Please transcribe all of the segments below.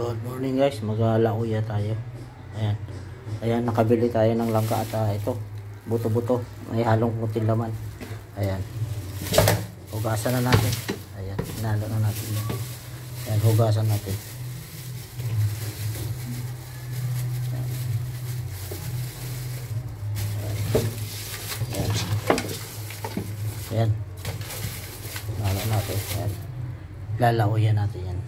Good morning guys, mag-alauya tayo. Ayan. Ayan, nakabili tayo ng langka at ito, buto-buto. May halong puting laman. Ayan. Hugasan na natin. Ayan, hinalo na natin. Ayan, hugasan natin. Ayan. Ayan. Hinalo natin. Ayan. Lalauya natin yan.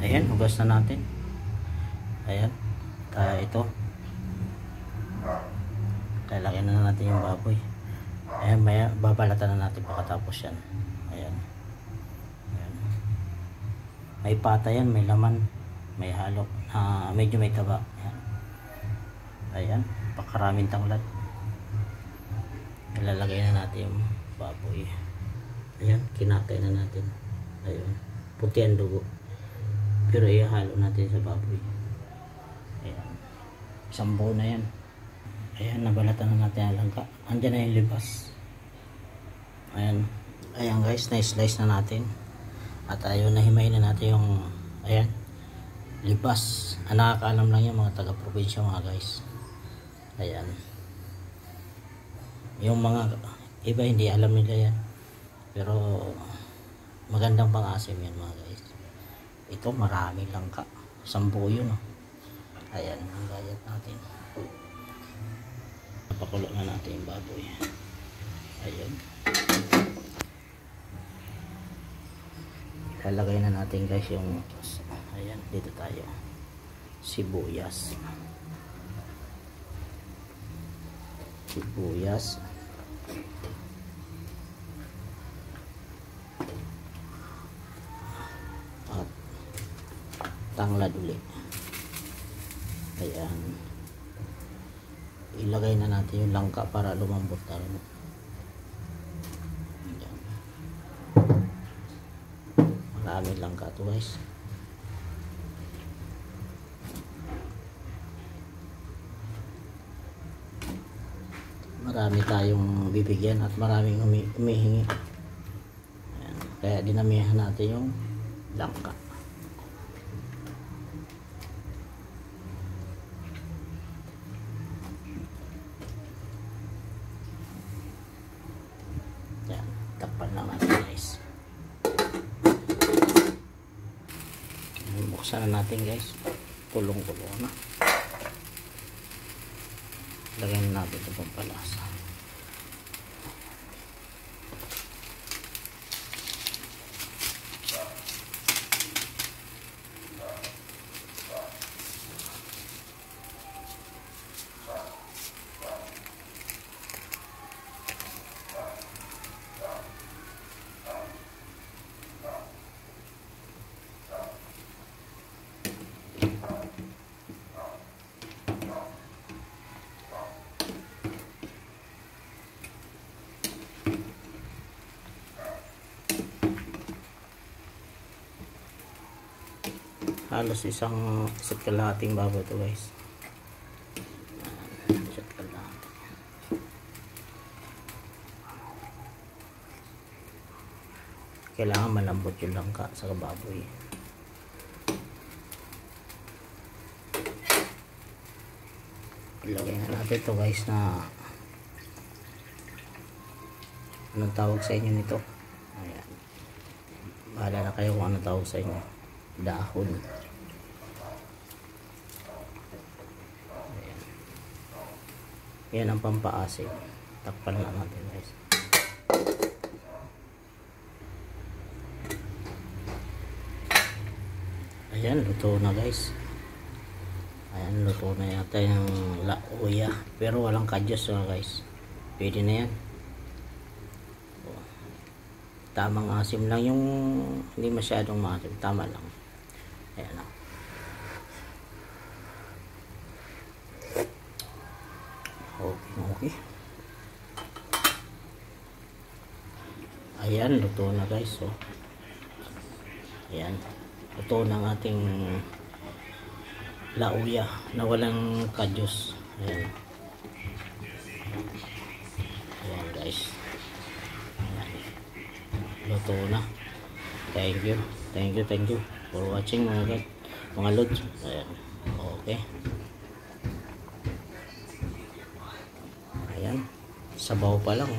Ayan, hugas na natin. Ayan. Ito. Lalagyan na natin yung baboy. Ayan, babalatan na natin pagkatapos yan. Ayan. Ayan. May pata yan, may laman, may halo. Medyo may taba. Ayan. Ayan, pakaraming tanglad. Ilalagay na natin yung baboy. Ayan, kinatay na natin. Ayan, puti ang dugo. Pero ihalo natin sa baboy. Ayan. Isang buo na yan. Ayan, nabalatan na natin ang langka. Andyan na yung libas. Ayan. Ayan guys, na-slice na natin. At ayun, nahimayin na natin yung, ayan, libas. Nakakaalam lang yung mga taga-probinsya mga guys. Ayan. Yung mga iba hindi alam nila yan. Pero magandang pang-asim yan mga guys. Ito marami langka. 10 yun. Ayan, ang gayat natin. Napakulo na natin yung baboy. Ayan. Lalagay na natin guys yung, ayan, dito tayo. Sibuyas. Sibuyas. Tanglad ulit. Ayan. Ilagay na natin yung langka para lumambot tayo. Ayan. Maraming langka to guys. Marami tayong bibigyan at maraming humihingi. Ayan. Kaya dinamihan natin yung langka. Yan, takpan lang natin guys. Buksan na natin guys. Kulong-kulong na. Lagyan natin ito pampalasa. Halos isa't kalahating baboy ito guys. Isa't kalahati. Kailangan malambot yung langka sa baboy. Ilagay na natin ito guys na anong tawag sa inyo nito. Ayan. Bahala na kayo kung anong tawag sa inyo. Dahon. Ayan. Yan ang pampaasim. Takpan lang natin guys. Ayan, luto na guys. Ayan, luto na yata yung lauya. Pero walang kadyos guys. Pwede na yan. Tamang asim lang, yung hindi masyadong maasim. Tama lang. Ayan na. Okay. Ayan, luto na guys. So, ayan. Luto ng ating lauya na walang kadyos. Ayan. Ayan guys. luto na. Thank you. Thank you for watching mga lods. Ayan. Okay. Ayan. Sabaw pa lang.